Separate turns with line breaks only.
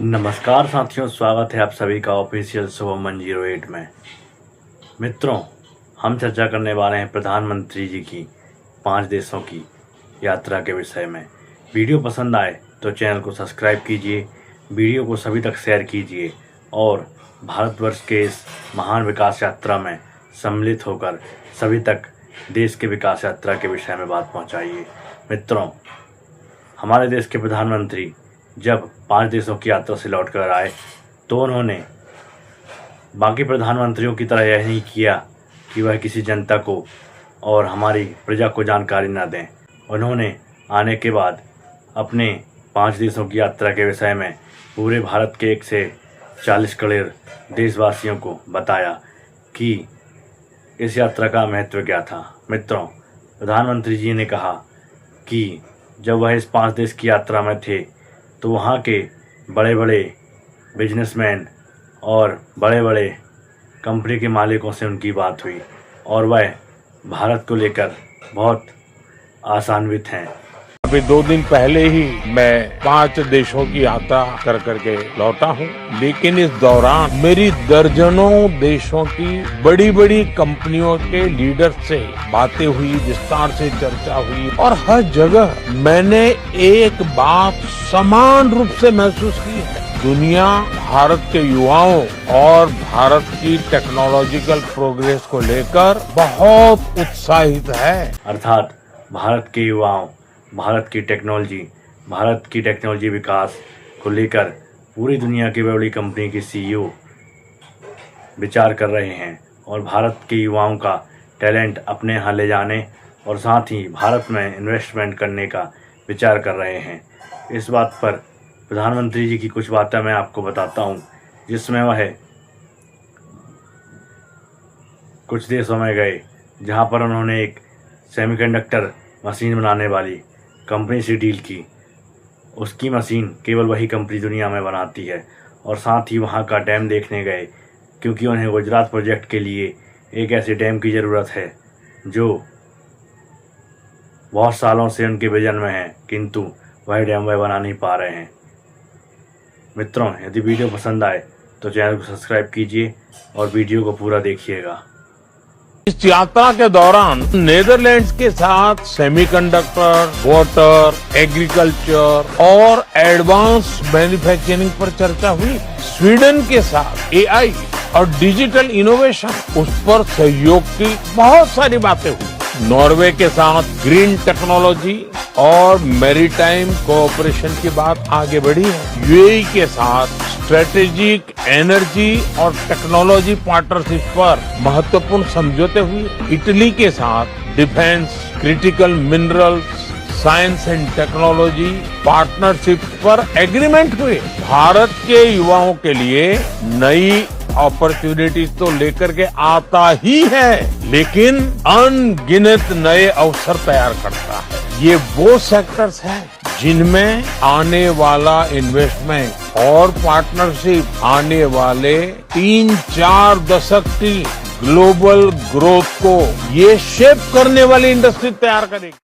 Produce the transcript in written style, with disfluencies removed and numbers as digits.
नमस्कार साथियों, स्वागत है आप सभी का ऑफिशियल शुभम 108 में। मित्रों, हम चर्चा करने वाले हैं प्रधानमंत्री जी की 5 देशों की यात्रा के विषय में। वीडियो पसंद आए तो चैनल को सब्सक्राइब कीजिए, वीडियो को सभी तक शेयर कीजिए और भारतवर्ष के इस महान विकास यात्रा में सम्मिलित होकर सभी तक देश के विकास यात्रा के विषय में बात पहुंचाइए। मित्रों, हमारे देश के प्रधानमंत्री जब 5 देशों की यात्रा से लौट कर आए तो उन्होंने बाकी प्रधानमंत्रियों की तरह यह नहीं किया कि वह किसी जनता को और हमारी प्रजा को जानकारी न दें। उन्होंने आने के बाद अपने 5 देशों की यात्रा के विषय में पूरे भारत के 1 से 40 करोड़ देशवासियों को बताया कि इस यात्रा का महत्व क्या था। मित्रों, प्रधानमंत्री जी ने कहा कि जब वह इस 5 देश की यात्रा में थे तो वहाँ के बड़े बड़े बिजनेसमैन और बड़े बड़े कंपनी के मालिकों से उनकी बात हुई और वह भारत को लेकर बहुत आशान्वित हैं।
अभी 2 दिन पहले ही मैं 5 देशों की यात्रा कर करके लौटा हूँ, लेकिन इस दौरान मेरी दर्जनों देशों की बड़ी बड़ी कंपनियों के लीडर से बातें हुई, विस्तार से चर्चा हुई और हर जगह मैंने एक बात समान रूप से महसूस की है। दुनिया भारत के युवाओं और भारत की टेक्नोलॉजिकल प्रोग्रेस को लेकर बहुत उत्साहित है।
अर्थात भारत के युवाओं भारत की टेक्नोलॉजी विकास को लेकर पूरी दुनिया की बड़ी कंपनी की सीईओ विचार कर रहे हैं और भारत के युवाओं का टैलेंट अपने यहाँ ले जाने और साथ ही भारत में इन्वेस्टमेंट करने का विचार कर रहे हैं। इस बात पर प्रधानमंत्री जी की कुछ बातें मैं आपको बताता हूँ, जिसमें वह कुछ देशों में गए जहाँ पर उन्होंने एक सेमीकंडक्टर मशीन बनाने वाली कंपनी से डील की। उसकी मशीन केवल वही कंपनी दुनिया में बनाती है और साथ ही वहाँ का डैम देखने गए, क्योंकि उन्हें गुजरात प्रोजेक्ट के लिए एक ऐसे डैम की ज़रूरत है जो बहुत सालों से उनके विजन में है, किंतु वह डैम वह बना नहीं पा रहे हैं। मित्रों, यदि वीडियो पसंद आए तो चैनल को सब्सक्राइब कीजिए और वीडियो को पूरा देखिएगा।
इस यात्रा के दौरान नेदरलैंड्स के साथ सेमीकंडक्टर, वाटर, एग्रीकल्चर और एडवांस मैन्युफैक्चरिंग पर चर्चा हुई। स्वीडन के साथ एआई और डिजिटल इनोवेशन, उस पर सहयोग की बहुत सारी बातें हुई। नॉर्वे के साथ ग्रीन टेक्नोलॉजी और मैरीटाइम कोऑपरेशन की बात आगे बढ़ी है। यूएई के साथ स्ट्रेटेजिक एनर्जी और टेक्नोलॉजी पार्टनरशिप पर महत्वपूर्ण समझौते हुए। इटली के साथ defence, critical minerals, science and technology partnership पर एग्रीमेंट हुए। भारत के युवाओं के लिए नई अपॉर्चुनिटीज तो लेकर के आता ही है, लेकिन अनगिनत नए अवसर तैयार करता है। ये वो सेक्टर्स हैं जिनमें आने वाला इन्वेस्टमेंट और पार्टनरशिप आने वाले 3-4 दशक की ग्लोबल ग्रोथ को ये शेप करने वाली इंडस्ट्री तैयार करेगी।